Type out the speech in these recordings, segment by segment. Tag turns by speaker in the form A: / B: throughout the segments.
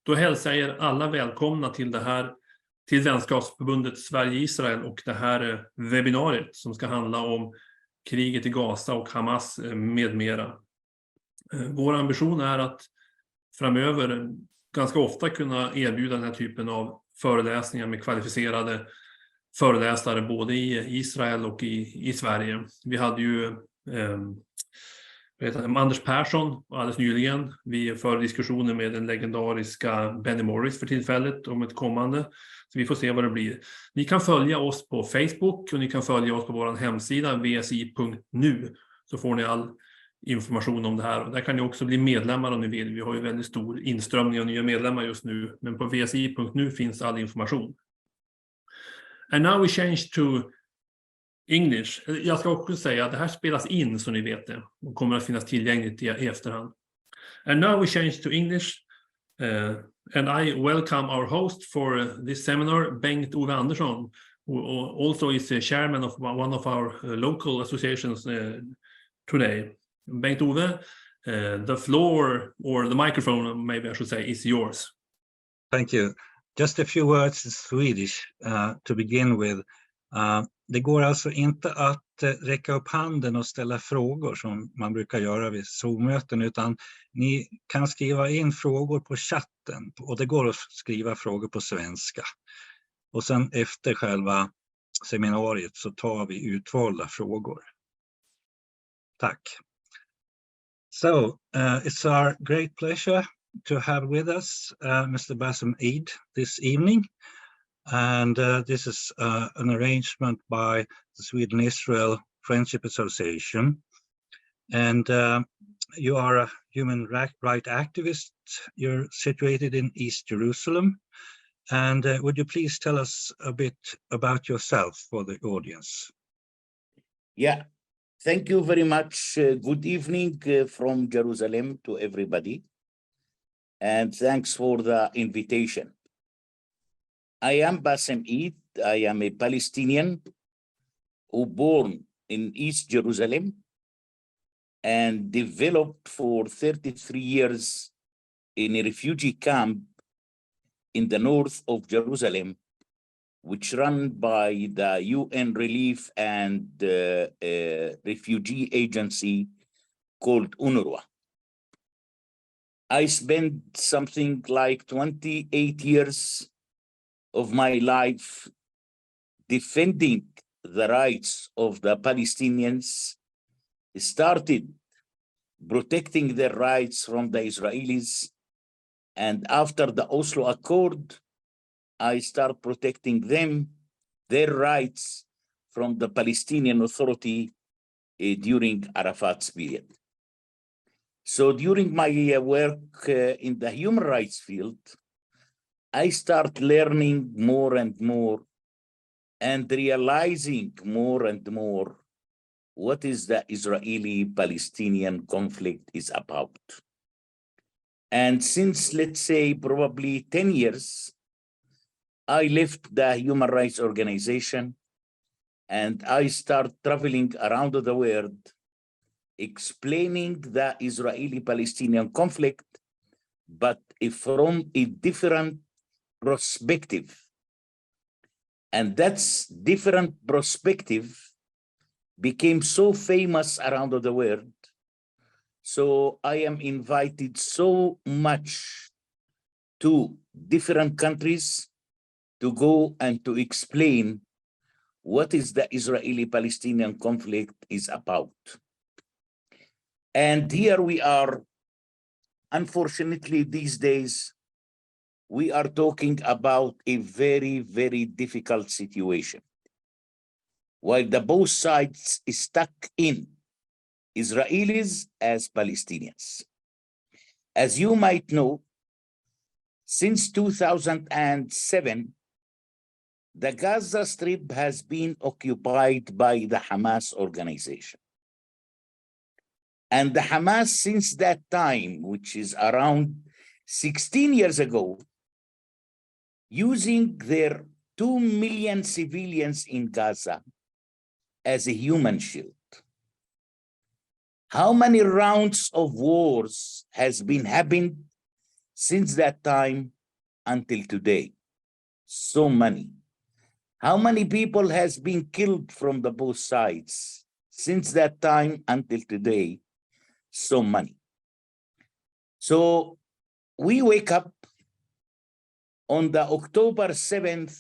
A: Då hälsar jag er alla välkomna till det här, till vänskapsförbundet Sverige-Israel och det här webbinariet som ska handla om kriget i Gaza och Hamas med mera. Vår ambition är att framöver ganska ofta kunna erbjuda den här typen av föreläsningar med kvalificerade föreläsare både i Israel och i Sverige. Vi hade ju Anders Persson alldeles nyligen. Vi för diskussioner med den legendariska Benny Morris för tillfället om ett kommande. Så vi får se vad det blir. Ni kan följa oss på Facebook och ni kan följa oss på vår hemsida vsi.nu, så får ni all information om det här. Och där kan ni också bli medlemmar om ni vill. Vi har ju väldigt stor inströmning av nya medlemmar just nu, men på vsi.nu finns all information. And now we change to English. Jag ska också säga att det här spelas in så ni vet det och kommer att finnas tillgängligt i efterhand. And now we change to English. And I welcome our host for this seminar, Bengt Ove Andersson, who also is the chairman of one of our local associations today. Bengt Ove, the floor, or the microphone, maybe I should say, is yours.
B: Thank you. Just a few words in Swedish to begin with. Det går alltså inte att räcka upp handen och ställa frågor som man brukar göra vid Zoom-möten, utan ni kan skriva in frågor på chatten, och det går att skriva frågor på svenska. Och sen efter själva seminariet så tar vi utvalda frågor. Tack. So, it's our great pleasure to have with us Mr. Bassem Eid this evening. And this is an arrangement by the Sweden-Israel Friendship Association. And you are a human rights activist. You're situated in East Jerusalem. And would you please tell us a bit about yourself for the audience?
C: Yeah, thank you very much. Good evening from Jerusalem to everybody. And thanks for the invitation. I am Bassem Eid. I am a Palestinian who born in East Jerusalem and developed for 33 years in a refugee camp in the north of Jerusalem, which run by the UN Relief and Refugee Agency called UNRWA. I spent something like 28 years of my life defending the rights of the Palestinians, started protecting their rights from the Israelis, and after the Oslo Accord, I start protecting them, their rights from the Palestinian Authority during Arafat's period. So during my work in the human rights field, I start learning more and more and realizing more and more what is the Israeli-Palestinian conflict is about. And since, let's say, probably 10 years, I left the human rights organization and I start traveling around the world, explaining the Israeli-Palestinian conflict, but from a different perspective. And that's different perspective became so famous around the world. So I am invited so much to different countries to go and to explain what is the Israeli-Palestinian conflict is about. And here we are, unfortunately these days, we are talking about a very, very difficult situation. While the both sides is stuck in, Israelis as Palestinians. As you might know, since 2007, the Gaza Strip has been occupied by the Hamas organization. And the Hamas since that time, which is around 16 years ago, using their 2 million civilians in Gaza as a human shield. How many rounds of wars has been happened since that time? until today. So many. How many people has been killed from the both sides since that time until today? So many. So we wake up on the October 7th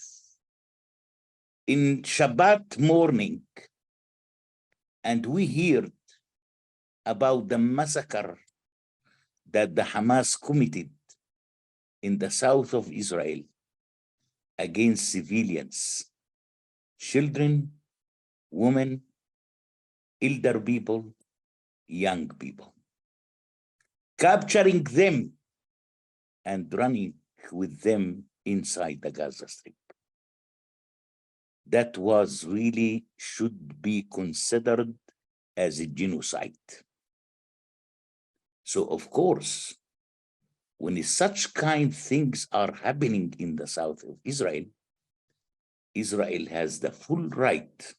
C: in Shabbat morning, and we heard about the massacre that the Hamas committed in the south of Israel against civilians, children, women, elder people, young people, capturing them and running with them inside the Gaza Strip. That was really should be considered as a genocide. So of course, when such kind things are happening in the south of Israel, Israel has the full right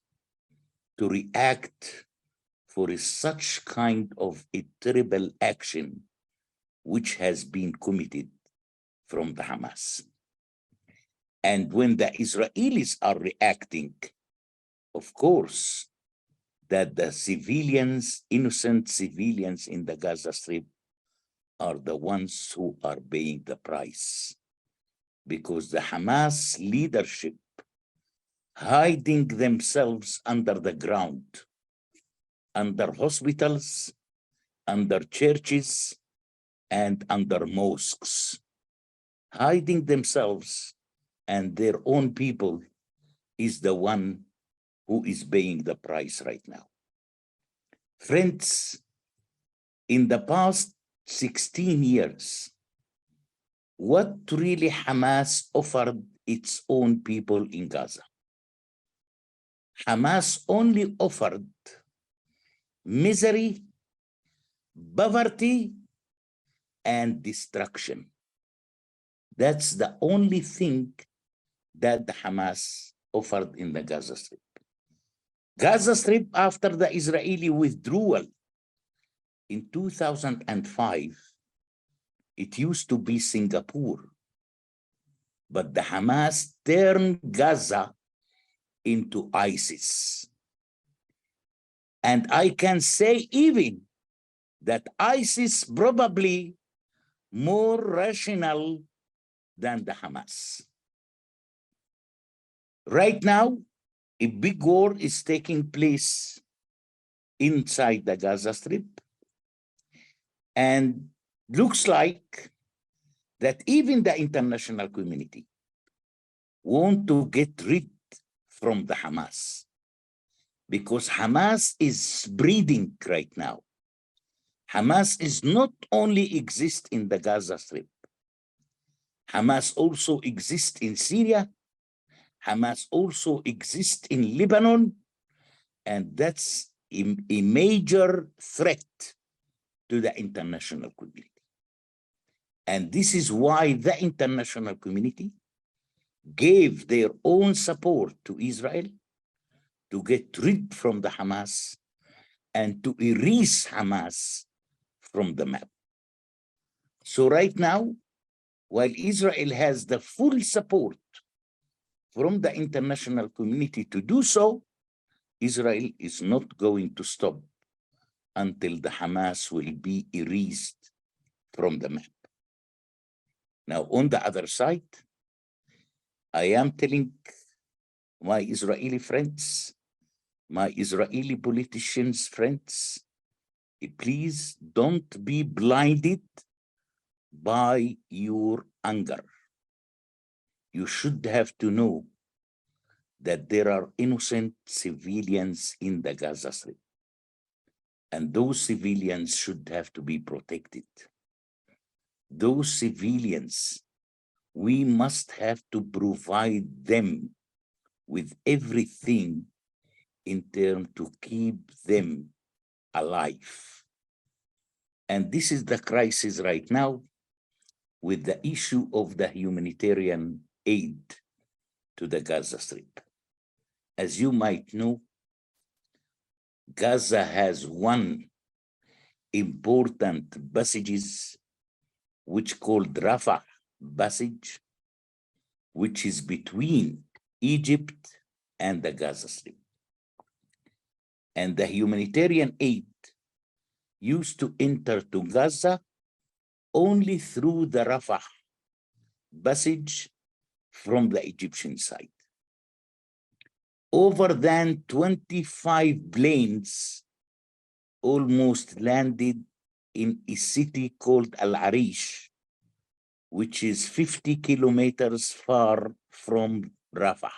C: to react for such kind of a terrible action which has been committed from the Hamas. And when the Israelis are reacting, of course, that the civilians, innocent civilians in the Gaza Strip are the ones who are paying the price, because the Hamas leadership hiding themselves under the ground, under hospitals, under churches, and under mosques, hiding themselves, and their own people is the one who is paying the price right now. Friends, in the past 16 years, what really Hamas offered its own people in Gaza? Hamas only offered misery, poverty, and destruction. That's the only thing that the Hamas offered in the Gaza Strip. Gaza Strip, after the Israeli withdrawal in 2005, it used to be Singapore, but the Hamas turned Gaza into ISIS. And I can say even that ISIS probably more rational than the Hamas. Right now, a big war is taking place inside the Gaza Strip, and looks like that even the international community want to get rid from the Hamas, because Hamas is breeding right now. Hamas is not only exist in the Gaza Strip. Hamas also exists in Syria. Hamas also exists in Lebanon, and that's a major threat to the international community. And this is why the international community gave their own support to Israel to get rid from the Hamas and to erase Hamas from the map. So right now, while Israel has the full support from the international community to do so, Israel is not going to stop until the Hamas will be erased from the map. Now, on the other side, I am telling my Israeli friends, my Israeli politicians friends, please don't be blinded by your anger. You should have to know that there are innocent civilians in the Gaza Strip, and those civilians should have to be protected. Those civilians, we must have to provide them with everything in terms to keep them alive. And this is the crisis right now with the issue of the humanitarian aid to the Gaza Strip. As you might know, Gaza has one important passages which called Rafah passage, which is between Egypt and the Gaza Strip. And the humanitarian aid used to enter to Gaza only through the Rafah passage from the Egyptian side. Over than 25 planes almost landed in a city called Al Arish, which is 50 kilometers far from Rafah.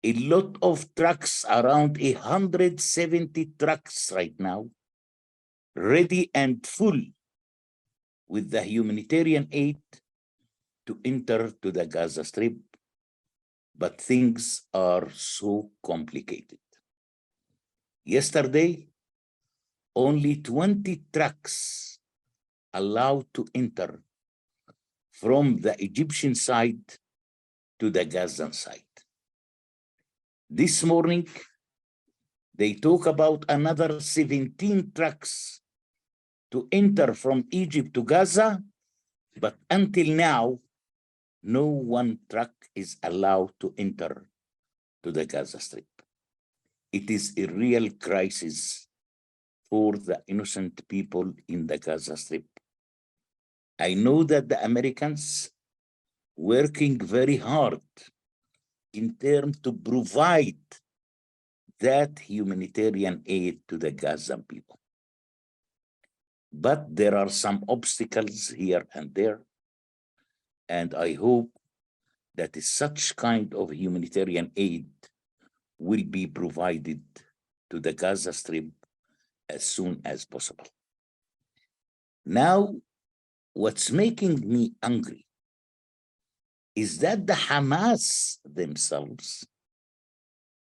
C: A lot of trucks, around 170 trucks right now, ready and full with the humanitarian aid to enter to the Gaza Strip, but things are so complicated. Yesterday, only 20 trucks allowed to enter from the Egyptian side to the Gazan side. This morning, they talk about another 17 trucks to enter from Egypt to Gaza, but until now, no one truck is allowed to enter to the Gaza Strip. It is a real crisis for the innocent people in the Gaza Strip. I know that the Americans working very hard in terms to provide that humanitarian aid to the Gazan people. But there are some obstacles here and there, and I hope that such kind of humanitarian aid will be provided to the Gaza Strip as soon as possible. Now, what's making me angry is that the Hamas themselves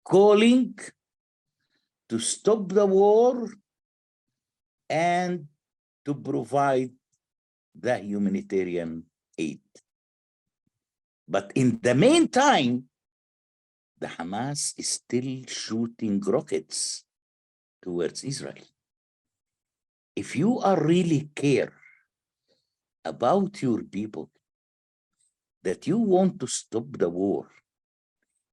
C: calling to stop the war and to provide the humanitarian aid. But in the meantime, the Hamas is still shooting rockets towards Israel. If you are really care about your people, that you want to stop the war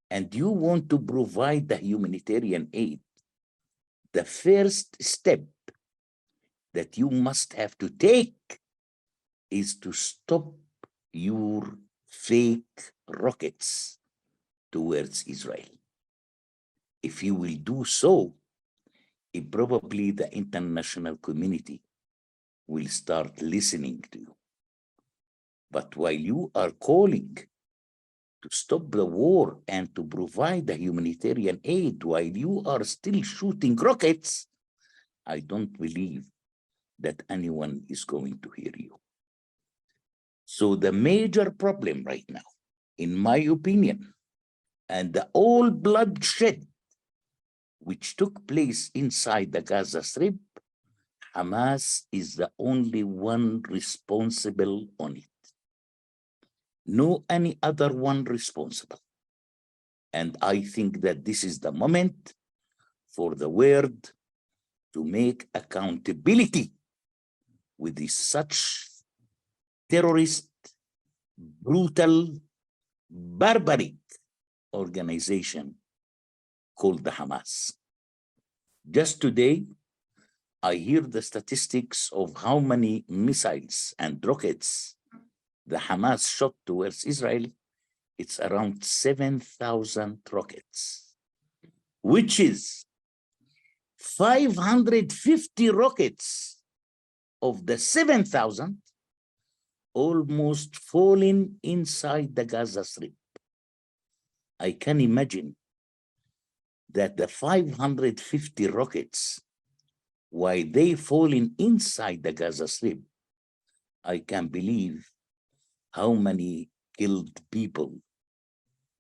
C: and you want to provide the humanitarian aid, the first step that you must have to take is to stop your fake rockets towards Israel. If you will do so, probably the international community will start listening to you. But while you are calling to stop the war and to provide the humanitarian aid, while you are still shooting rockets, I don't believe that anyone is going to hear you. So the major problem right now, in my opinion, and the all bloodshed which took place inside the Gaza Strip, Hamas is the only one responsible on it. No any other one responsible. And I think that this is the moment for the world to make accountability with this such terrorist, brutal, barbaric organization called the Hamas. Just today, I hear the statistics of how many missiles and rockets the Hamas shot towards Israel. It's around 7,000 rockets, which is 550 rockets of the 7,000 almost falling inside the Gaza Strip. I can imagine that the 550 rockets, while they falling inside the Gaza Strip, I can believe how many killed people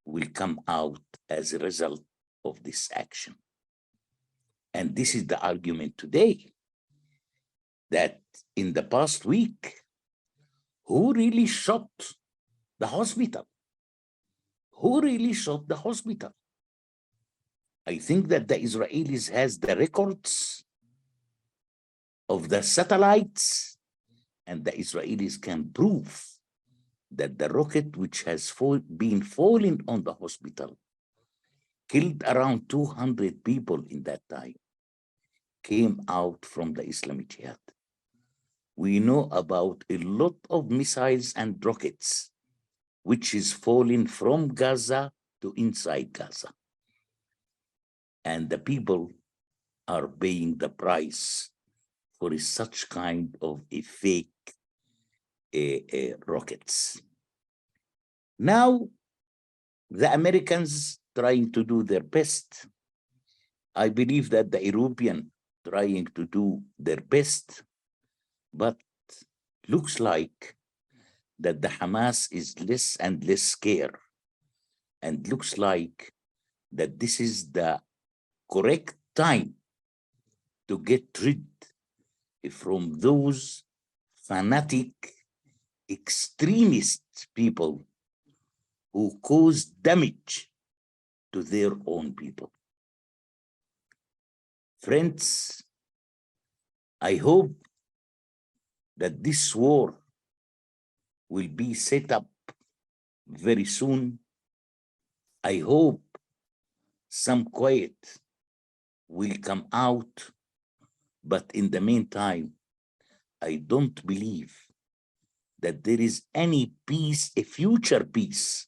C: will come out as a result of this action. And this is the argument today, that in the past week, who really shot the hospital? Who really shot the hospital? I think that the Israelis has the records of the satellites, and the Israelis can prove that the rocket which has been falling on the hospital, killed around 200 people in that time, came out from the Islamic Jihad. We know about a lot of missiles and rockets which is falling from Gaza to inside Gaza. And the people are paying the price for such kind of a fake rockets. Now, the Americans trying to do their best. I believe that the European trying to do their best, but looks like that the Hamas is less and less scared, and looks like that this is the correct time to get rid from those fanatic, extremist people who cause damage to their own people. Friends, I hope that this war will be set up very soon. I hope some quiet will come out, but in the meantime, I don't believe that there is any peace, a future peace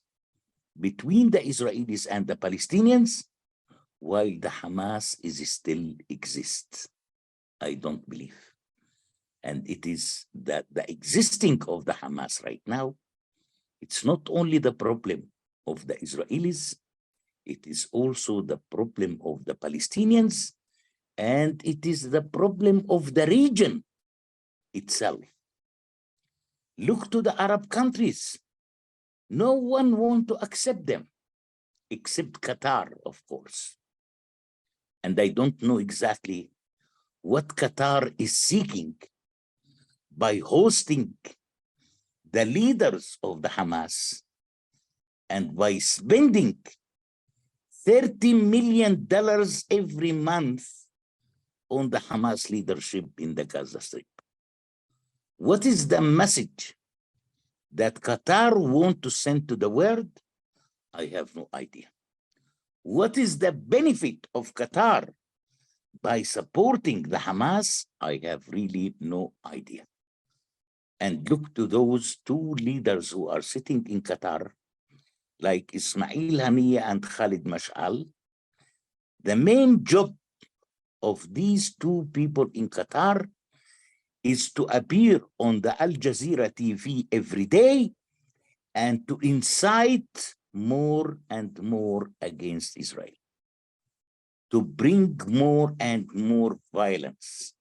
C: between the Israelis and the Palestinians while the Hamas is still exists. I don't believe. And it is that the existing of the Hamas right now, it's not only the problem of the Israelis, it is also the problem of the Palestinians, and it is the problem of the region itself. Look to the Arab countries. No one wants to accept them, except Qatar, of course. And I don't know exactly what Qatar is seeking by hosting the leaders of the Hamas and by spending $30 million every month on the Hamas leadership in the Gaza Strip. What is the message that Qatar want to send to the world? I have no idea. What is the benefit of Qatar by supporting the Hamas? I have really no idea. And look to those two leaders who are sitting in Qatar, like Ismail Haniyeh and Khalid Mash'al. The main job of these two people in Qatar is to appear on the Al Jazeera TV every day and to incite more and more against Israel, to bring more and more violence,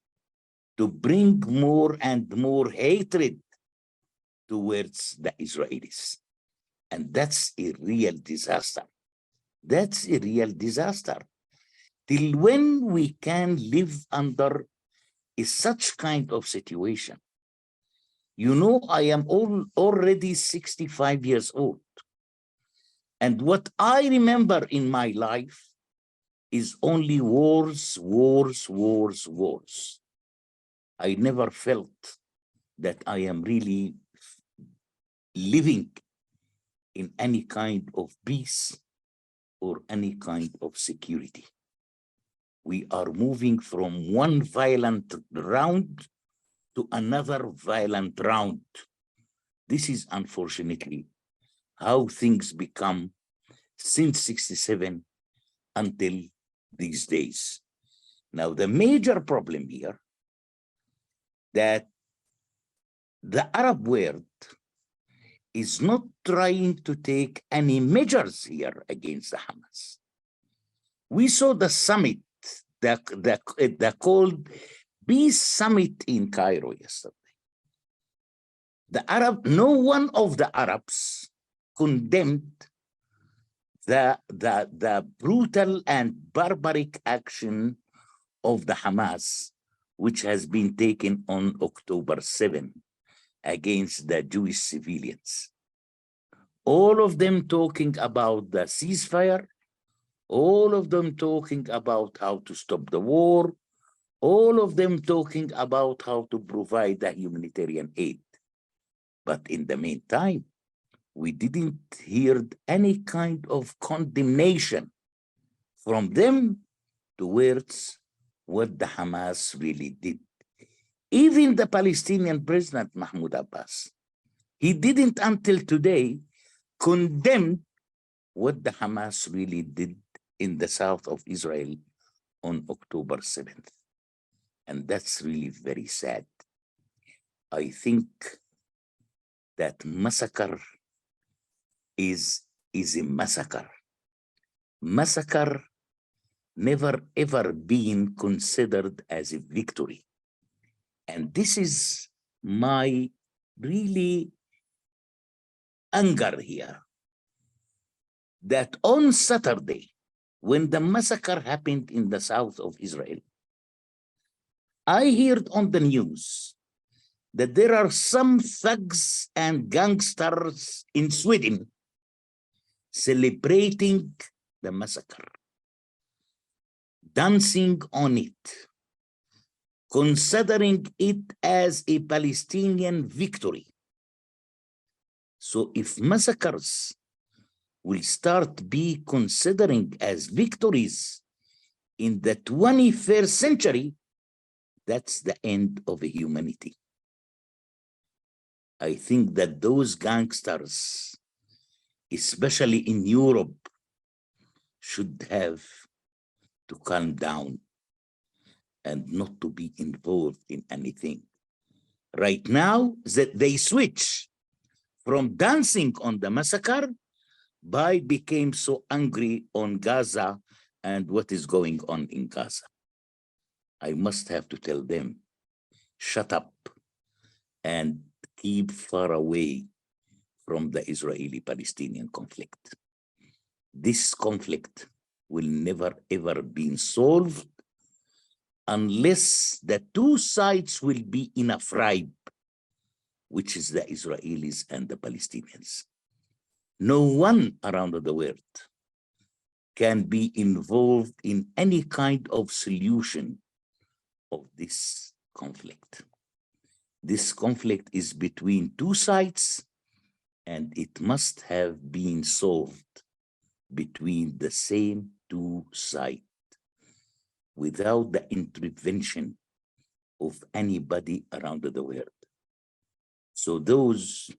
C: to bring more and more hatred towards the Israelis. And that's a real disaster. That's a real disaster. Till when we can live under such kind of situation? You know, I am already 65 years old. And what I remember in my life is only wars, wars, wars, wars. I never felt that I am really living in any kind of peace or any kind of security. We are moving from one violent round to another violent round. This is unfortunately how things become since 67 until these days. Now, the major problem here that the Arab world is not trying to take any measures here against the Hamas. We saw the summit, the called Peace Summit in Cairo yesterday. No one of the Arabs condemned the brutal and barbaric action of the Hamas, which has been taken on October 7 against the Jewish civilians. All of them talking about the ceasefire, all of them talking about how to stop the war, all of them talking about how to provide the humanitarian aid. But in the meantime, we didn't hear any kind of condemnation from them towards what the Hamas really did. Even the Palestinian president, Mahmoud Abbas, he didn't until today condemn what the Hamas really did in the south of Israel on October 7th. And that's really very sad. I think that massacre is a massacre. Massacre never ever been considered as a victory. And this is my really anger here, that on Saturday, when the massacre happened in the south of Israel, I heard on the news that there are some thugs and gangsters in Sweden celebrating the massacre, dancing on it, considering it as a Palestinian victory. So if massacres will start be considering as victories in the 21st century, that's the end of humanity. I think that those gangsters, especially in Europe, should have to calm down and not to be involved in anything. Right now, that they switch from dancing on the massacre by became so angry on Gaza and what is going on in Gaza. I must have to tell them, shut up and keep far away from the Israeli-Palestinian conflict. This conflict will never ever be solved unless the two sides will be in a tribe, which is the Israelis and the Palestinians. No one around the world can be involved in any kind of solution of this conflict. This conflict is between two sides, and it must have been solved between the same two sides without the intervention of anybody around the world. So those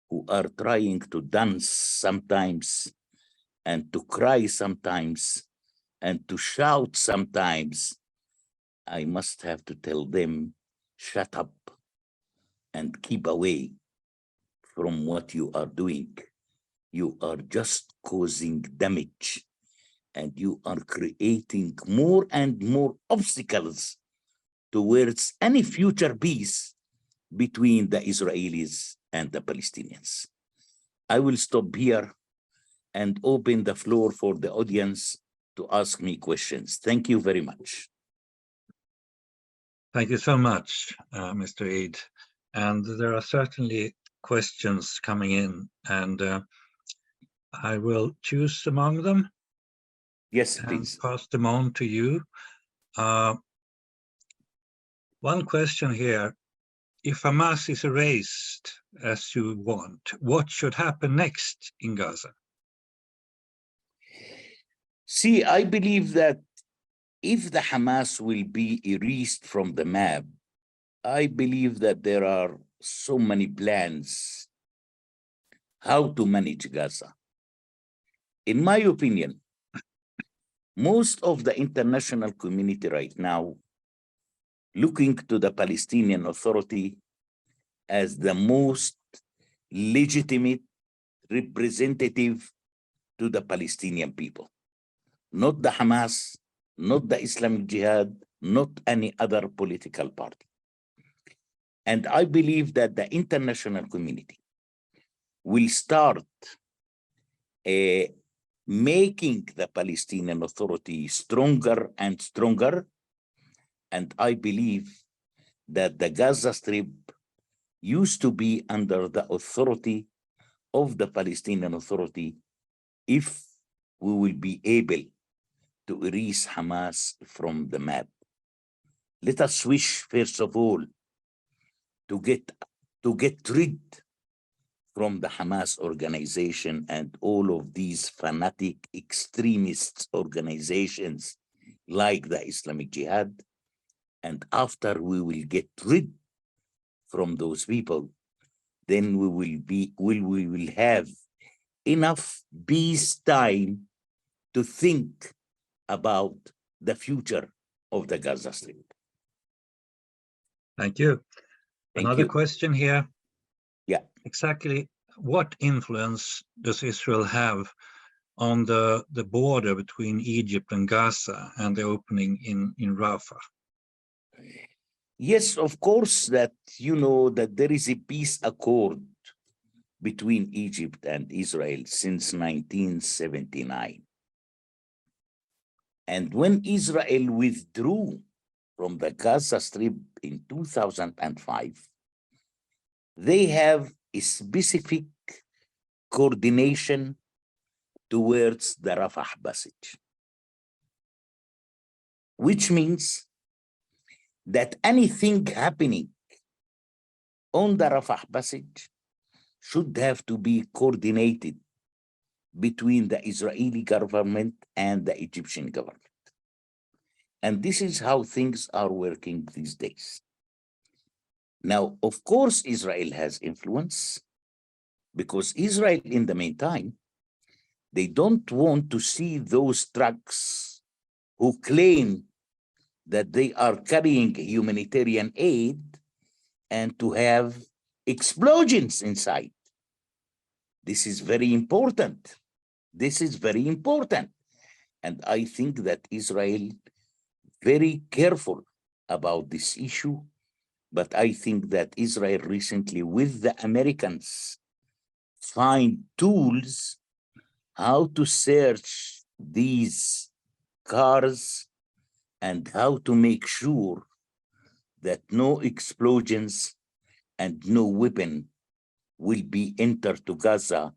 C: who are trying to dance sometimes and to cry sometimes and to shout sometimes, I must have to tell them, shut up and keep away from what you are doing. You are just causing damage, and you are creating more and more obstacles towards any future peace between the Israelis and the Palestinians. I will stop here and open the floor for the audience to ask me questions. Thank you very much.
B: Thank you so much, Mr. Eid. And there are certainly questions coming in, and I will choose among them.
C: Yes,
B: and
C: please.
B: Pass them on to you. One question here: if Hamas is erased as you want, what should happen next in Gaza?
C: See, I believe that if the Hamas will be erased from the map, I believe that there are so many plans how to manage Gaza. In my opinion, most of the international community right now looking to the Palestinian Authority as the most legitimate representative to the Palestinian people, not the Hamas, not the Islamic Jihad, not any other political party. And I believe that the international community will start making the Palestinian Authority stronger and stronger. And I believe that the Gaza Strip used to be under the authority of the Palestinian Authority if we will be able to erase Hamas from the map. Let us wish, first of all, to get rid from the Hamas organization and all of these fanatic extremist organizations like the Islamic Jihad. And after we will get rid from those people, then we will have enough peace time to think about the future of the Gaza Strip.
B: Thank you.
C: Thank
B: Another
C: you.
B: question here.
C: Yeah.
B: Exactly what influence does Israel have on the border between Egypt and Gaza and the opening in Rafah?
C: Yes, of course, that you know that there is a peace accord between Egypt and Israel since 1979. And when Israel withdrew from the Gaza Strip in 2005, they have a specific coordination towards the Rafah passage, which means that anything happening on the Rafah passage should have to be coordinated between the Israeli government and the Egyptian government. And this is how things are working these days. Now, of course, Israel has influence because Israel, in the meantime, they don't want to see those trucks who claim that they are carrying humanitarian aid and to have explosions inside. This is very important. This is very important. And I think that Israel very careful about this issue, but I think that Israel recently with the Americans find tools how to search these cars and how to make sure that no explosions and no weapon will be entered to Gaza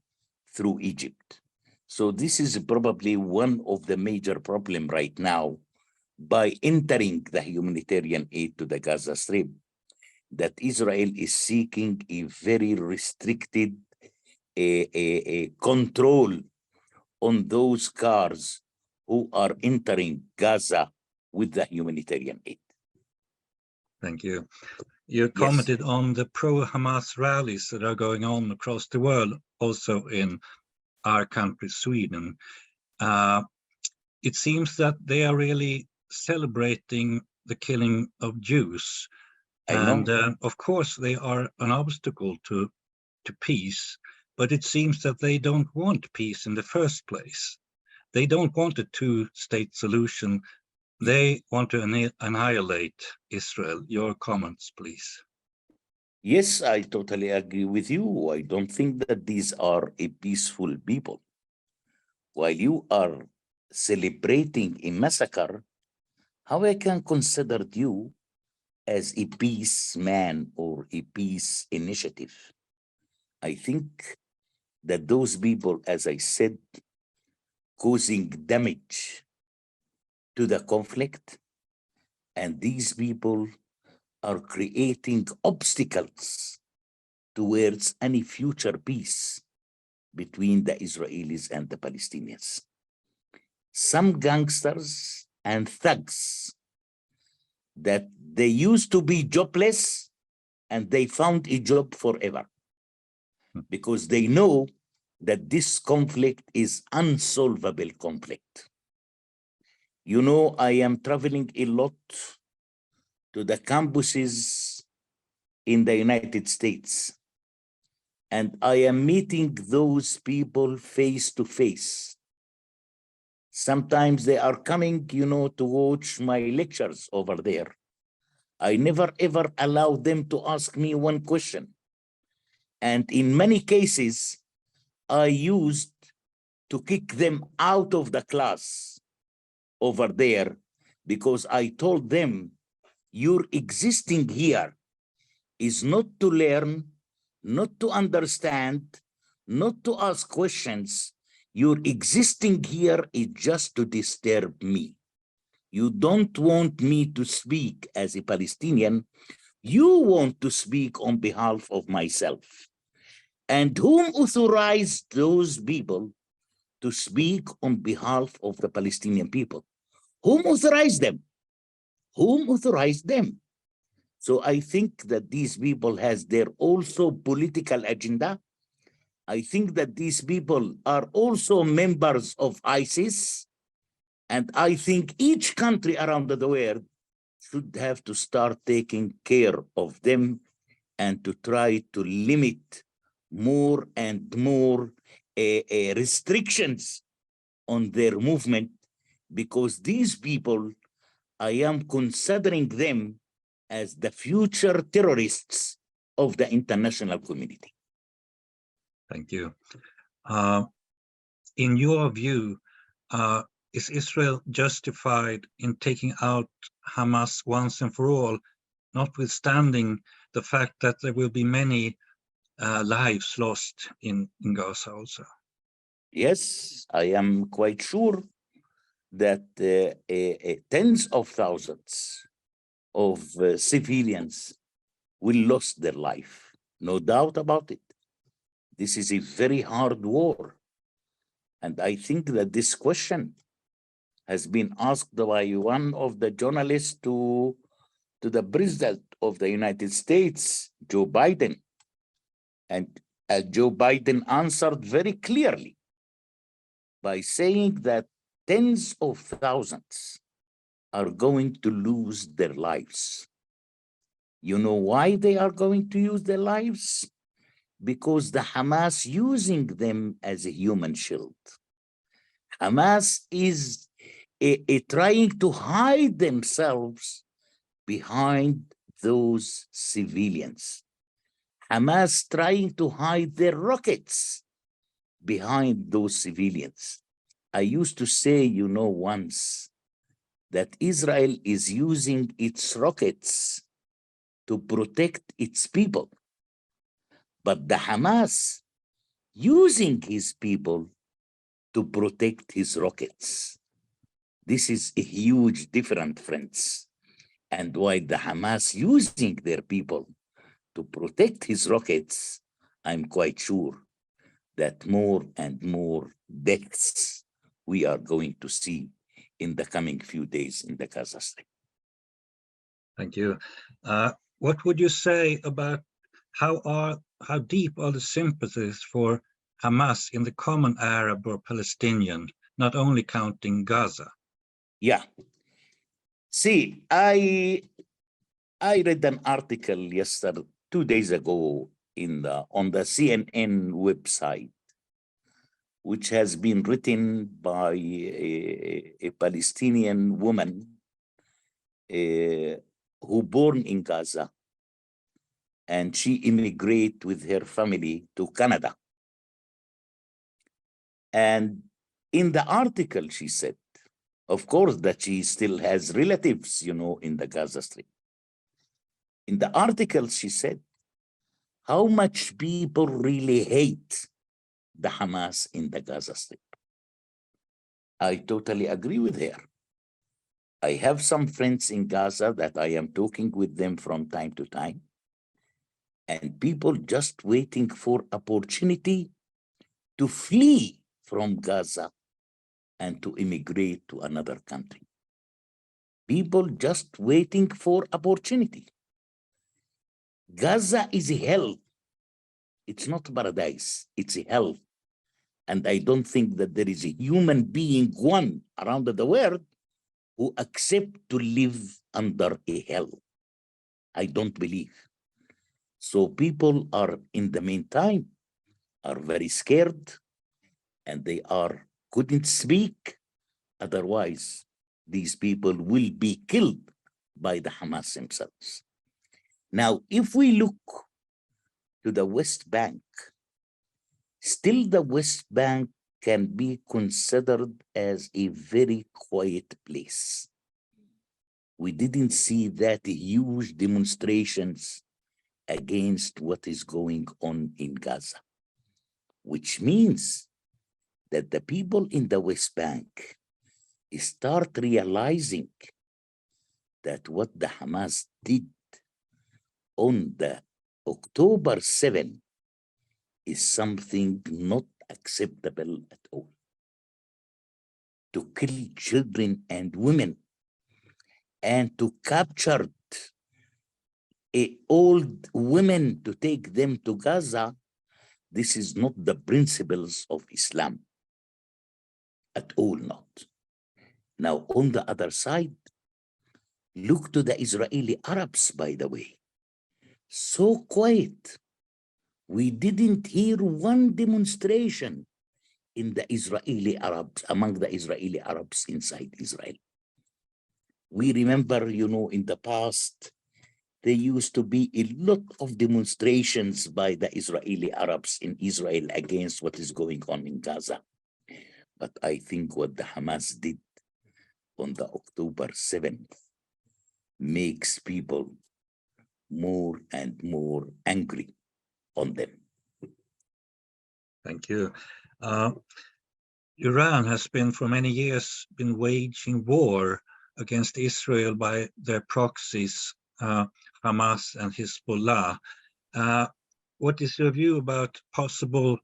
C: through Egypt. So this is probably one of the major problems right now by entering the humanitarian aid to the Gaza Strip, that Israel is seeking a very restricted control on those cars who are entering Gaza with the humanitarian aid.
B: Thank you. You commented on the pro-Hamas rallies that are going on across the world, also in our country, Sweden. It seems that they are really celebrating the killing of Jews. And of course, they are an obstacle to peace, but it seems that they don't want peace in the first place. They don't want a two-state solution. They want to annihilate Israel. Your comments, please.
C: Yes, I totally agree with you. I don't think that these are a peaceful people. While you are celebrating a massacre, how I can consider you as a peace man or a peace initiative? I think that those people, as I said, causing damage to the conflict, and these people are creating obstacles towards any future peace between the Israelis and the Palestinians. Some gangsters and thugs that they used to be jobless and they found a job forever because they know that this conflict is unsolvable conflict. You know, I am traveling a lot to the campuses in the United States, and I am meeting those people face to face. Sometimes they are coming, you know, to watch my lectures over there. I never ever allow them to ask me one question. And in many cases, I used to kick them out of the class over there because I told them, your existing here is not to learn, not to understand, not to ask questions. Your existing here is just to disturb me. You don't want me to speak as a Palestinian. You want to speak on behalf of myself. And whom authorized those people to speak on behalf of the Palestinian people? Whom authorized them? Whom authorized them? So I think that these people has their also political agenda. I think that these people are also members of ISIS. And I think each country around the world should have to start taking care of them and to try to limit more and more restrictions on their movement, because these people, I am considering them as the future terrorists of the international community.
B: Thank you. In your view, is Israel justified in taking out Hamas once and for all, notwithstanding the fact that there will be many lives lost in Gaza also?
C: Yes, I am quite sure that tens of thousands of civilians will lose their life. No doubt about it. This is a very hard war. And I think that this question has been asked by one of the journalists to the president of the United States, Joe Biden. And Joe Biden answered very clearly by saying that tens of thousands are going to lose their lives. You know why they are going to use their lives? Because the Hamas using them as a human shield. Hamas is trying to hide themselves behind those civilians. Hamas trying to hide their rockets behind those civilians. I used to say, you know, once that Israel is using its rockets to protect its people, but the Hamas using his people to protect his rockets. This is a huge difference, friends. And while the Hamas using their people to protect his rockets, I'm quite sure that more and more deaths we are going to see in the coming few days in the Gaza Strip.
B: Thank you. What would you say about how deep are the sympathies for Hamas in the common Arab or Palestinian, not only counting Gaza?
C: Yeah. See, I read an article yesterday, 2 days ago, on the CNN website, which has been written by a Palestinian woman who born in Gaza, and she immigrated with her family to Canada. And in the article, she said, of course, that she still has relatives, you know, in the Gaza Strip. In the article, she said how much people really hate the Hamas in the Gaza Strip. I totally agree with her. I have some friends in Gaza that I am talking with them from time to time, and people just waiting for opportunity to flee from Gaza and to immigrate to another country. People just waiting for opportunity. Gaza is a hell. It's not paradise, it's a hell. And I don't think that there is a human being, one around the world, who accept to live under a hell. I don't believe. So people are, in the meantime, are very scared, and they couldn't speak. Otherwise, these people will be killed by the Hamas themselves. Now, if we look to the West Bank, still the West Bank can be considered as a very quiet place. We didn't see that huge demonstrations against what is going on in Gaza, which means that the people in the West Bank start realizing that what the Hamas did on the October 7 is something not acceptable at all. To kill children and women and to capture old women to take them to Gaza, this is not the principles of Islam. At all not. Now, on the other side, look to the Israeli Arabs, by the way. So quiet. We didn't hear one demonstration in the Israeli Arabs, among the Israeli Arabs inside Israel. We remember, you know, in the past, there used to be a lot of demonstrations by the Israeli Arabs in Israel against what is going on in Gaza. But I think what the Hamas did on the October 7th makes people more and more angry on them.
B: Thank you. Iran has been for many years been waging war against Israel by their proxies, Hamas and Hezbollah. What is your view about possible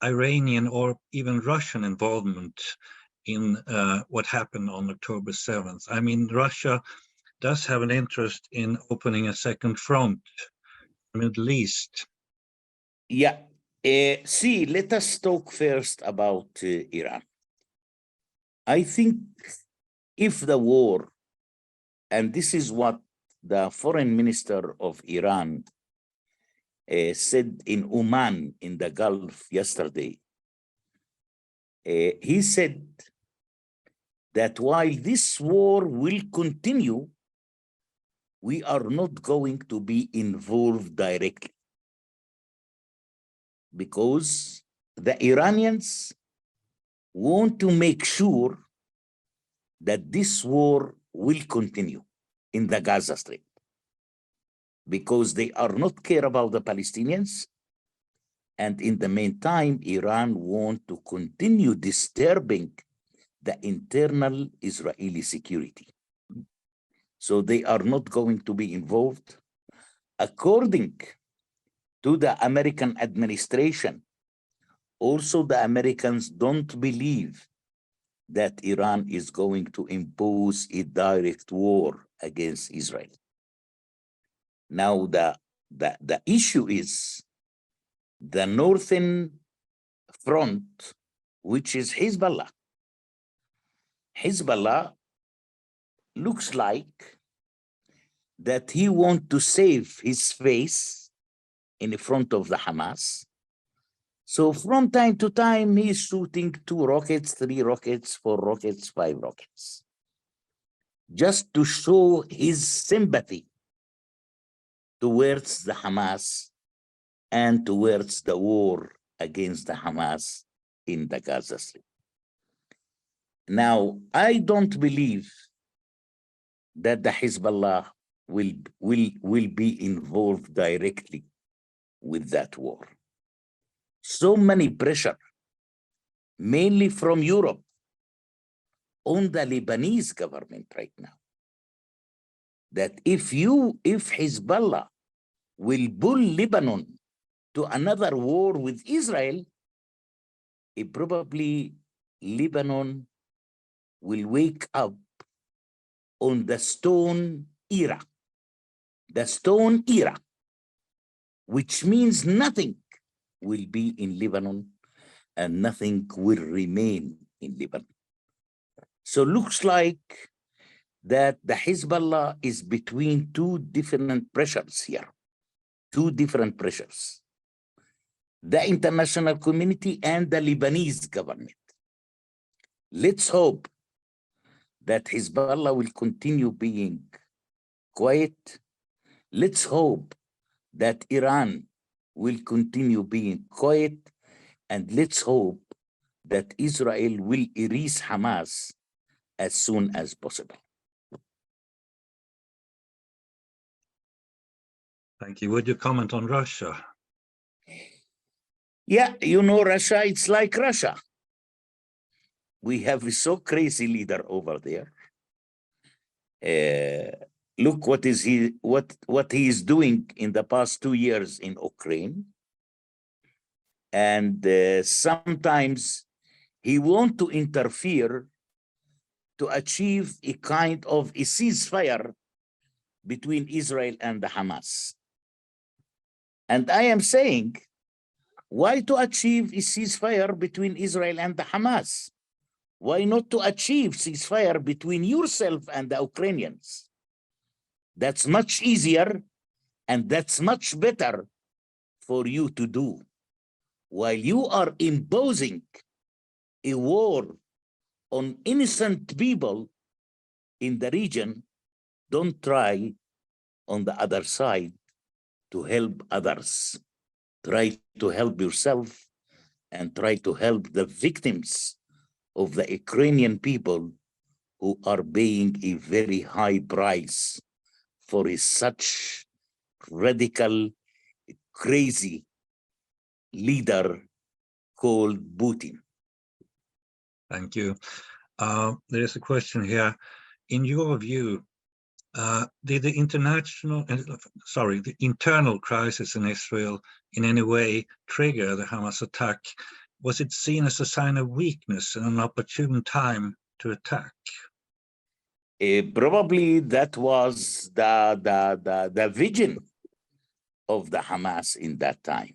B: Iranian or even Russian involvement in what happened on October 7th? I mean, Russia does have an interest in opening a second front in the Middle East.
C: Yeah. See, let us talk first about Iran. I think if the war, and this is what the foreign minister of Iran said in Oman in the Gulf yesterday, he said that while this war will continue, we are not going to be involved directly, because the Iranians want to make sure that this war will continue in the Gaza Strip, because they are not care about the Palestinians. And in the meantime, Iran want to continue disturbing the internal Israeli security. So they are not going to be involved. According to the American administration, also the Americans don't believe that Iran is going to impose a direct war against Israel. Now, the issue is the northern front, which is Hezbollah. Hezbollah looks like that he wants to save his face in front of the Hamas. So from time to time, he's shooting 2 rockets, 3 rockets, 4 rockets, 5 rockets, just to show his sympathy towards the Hamas and towards the war against the Hamas in the Gaza Strip. Now, I don't believe that the Hezbollah will be involved directly with that war. So many pressure, mainly from Europe, on the Lebanese government right now, that if Hezbollah will pull Lebanon to another war with Israel, probably Lebanon will wake up on the stone era, which means nothing will be in Lebanon and nothing will remain in Lebanon. So looks like that the Hezbollah is between 2 different pressures here, 2 different pressures, the international community and the Lebanese government. Let's hope that Hezbollah will continue being quiet. Let's hope that Iran will continue being quiet, and let's hope that Israel will erase Hamas as soon as possible.
B: Thank you. Would you comment on Russia?
C: Yeah, you know, Russia, it's like Russia. We have a so crazy leader over there. Look what he is doing in the past 2 years in Ukraine. And sometimes he wants to interfere to achieve a kind of a ceasefire between Israel and the Hamas. And I am saying, why to achieve a ceasefire between Israel and the Hamas? Why not to achieve ceasefire between yourself and the Ukrainians? That's much easier and that's much better for you to do. While you are imposing a war on innocent people in the region, don't try on the other side to help others. Try to help yourself and try to help the victims of the Ukrainian people who are paying a very high price for such radical, crazy leader called Putin.
B: Thank you. There is a question here. In your view, did the internal crisis in Israel in any way trigger the Hamas attack? Was it seen as a sign of weakness and an opportune time to attack?
C: Probably that was the vision of the Hamas in that time.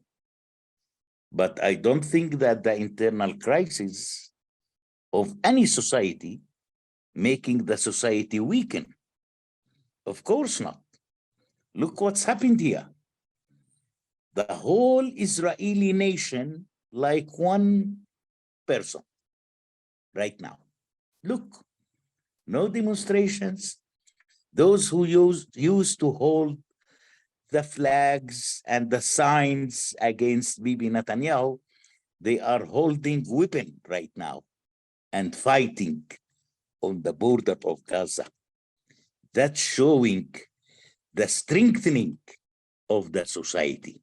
C: But I don't think that the internal crisis of any society making the society weaken. Of course not. Look what's happened here. The whole Israeli nation like one person right now. Look, no demonstrations. Those who used to hold the flags and the signs against Bibi Netanyahu, they are holding weapon right now and fighting on the border of Gaza. That's showing the strengthening of the society.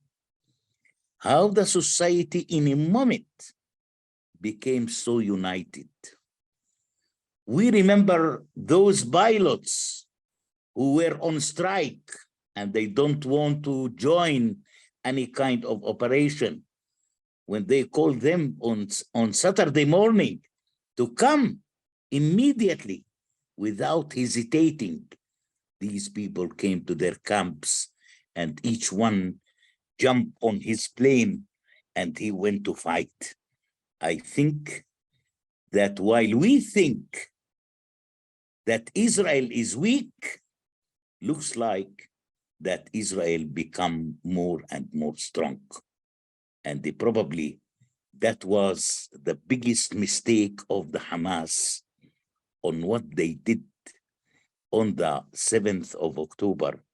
C: How the society in a moment became so united. We remember those pilots who were on strike and they don't want to join any kind of operation. When they called them on Saturday morning to come immediately without hesitating, these people came to their camps and each one jumped on his plane and he went to fight. I think that while we think that Israel is weak, looks like that Israel become more and more strong. And probably that was the biggest mistake of the Hamas on what they did on the 7th of October.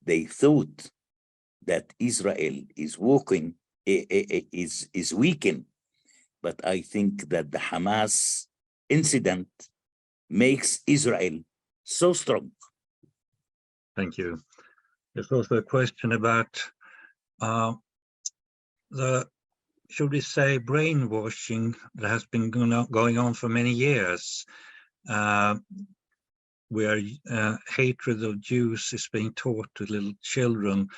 C: They thought that Israel is weakened, but I think that the Hamas incident makes Israel so strong.
B: Thank you. There's also a question about the, should we say, brainwashing that has been going on for many years, where hatred of Jews is being taught to little children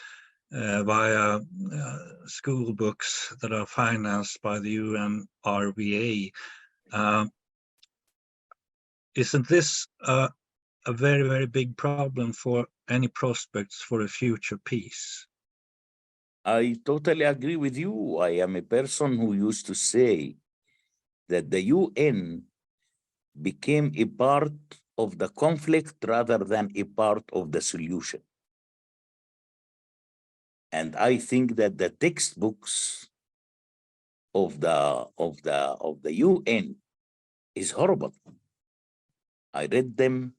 B: via school books that are financed by the UNRWA. Isn't this a very, very big problem for any prospects for a future peace?
C: I totally agree with you. I am a person who used to say that the UN became a part of the conflict rather than a part of the solution. And I think that the textbooks of the UN is horrible. I read them,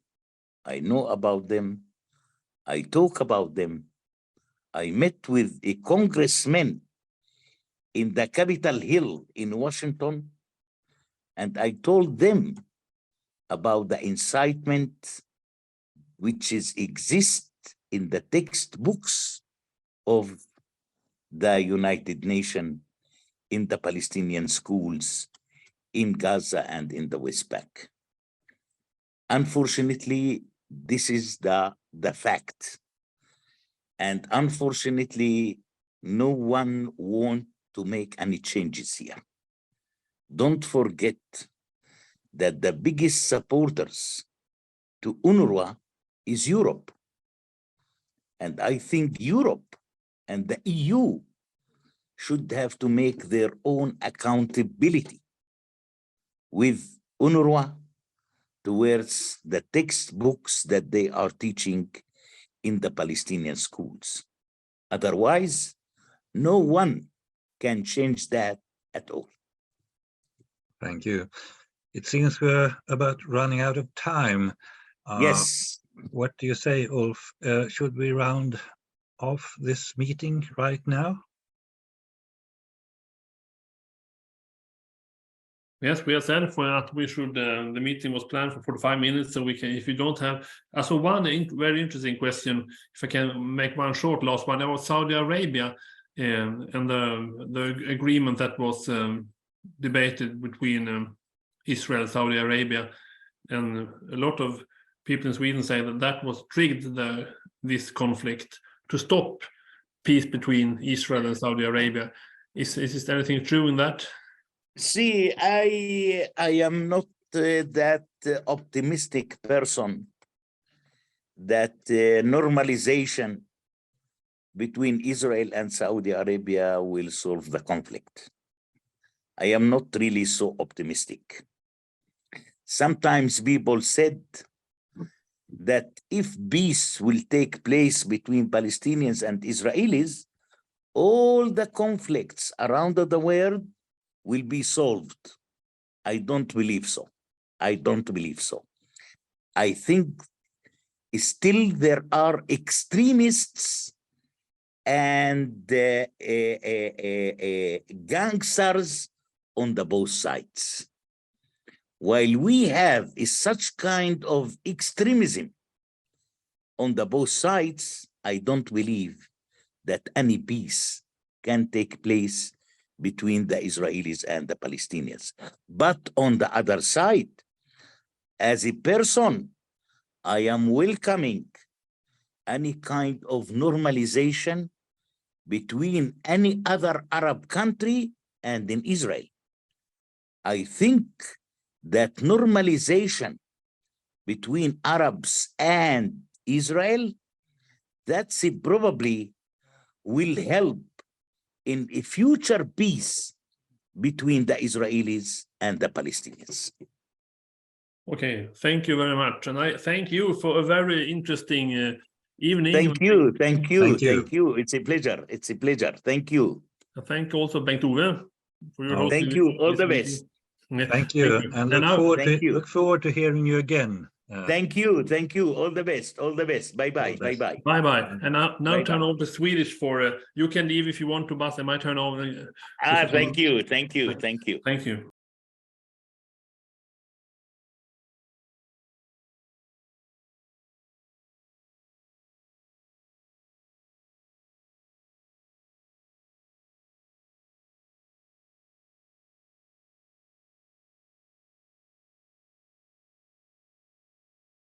C: I know about them, I talk about them. I met with a congressman in the Capitol Hill in Washington, and I told them about the incitement which exists in the textbooks of the United Nations in the Palestinian schools in Gaza and in the West Bank. Unfortunately, this is the fact. And unfortunately, no one wants to make any changes here. Don't forget that the biggest supporters to UNRWA is Europe. And I think Europe and the EU should have to make their own accountability with UNRWA towards the textbooks that they are teaching in the Palestinian schools. Otherwise, no one can change that at all.
B: Thank you. It seems we're about running out of time.
C: Yes.
B: What do you say, Ulf? Should we round off this meeting right now?
A: Yes, we have said for that we should. The meeting was planned for 45 minutes, so we can. If you don't have, so one very interesting question. If I can make one short last one about Saudi Arabia and the agreement that was debated between Israel and Saudi Arabia, and a lot of people in Sweden say that that was triggered this conflict to stop peace between Israel and Saudi Arabia. Is there anything true in that?
C: See, I am not that optimistic person that normalization between Israel and Saudi Arabia will solve the conflict. I am not really so optimistic. Sometimes people said that if peace will take place between Palestinians and Israelis, all the conflicts around the world will be solved. I don't believe so. I don't believe so. I think still there are extremists and gangsters on the both sides. While we have such kind of extremism on the both sides, I don't believe that any peace can take place between the Israelis and the Palestinians. But on the other side, as a person, I am welcoming any kind of normalization between any other Arab country and in Israel. I think that normalization between Arabs and Israel, that's probably will help in a future peace between the Israelis and the Palestinians.
A: Okay, thank you very much. And I thank you for a very interesting evening.
C: Thank you.
B: Thank you.
C: It's a pleasure. It's a pleasure. Thank you.
A: Thank you also Bengt-Ove for your hosting.
C: Thank you. All the
A: meeting.
C: best.
A: Yeah,
B: Thank you. And look forward to hearing you again.
C: Thank you. Thank you. All the best. All the best. Bye-bye. Bye-bye.
A: Bye-bye. And now
C: Bye-bye.
A: turn over to Swedish for, you can leave if you want to, Bassem. I turn over.
C: Thank you. Thank you. Thank you.
A: Thank you.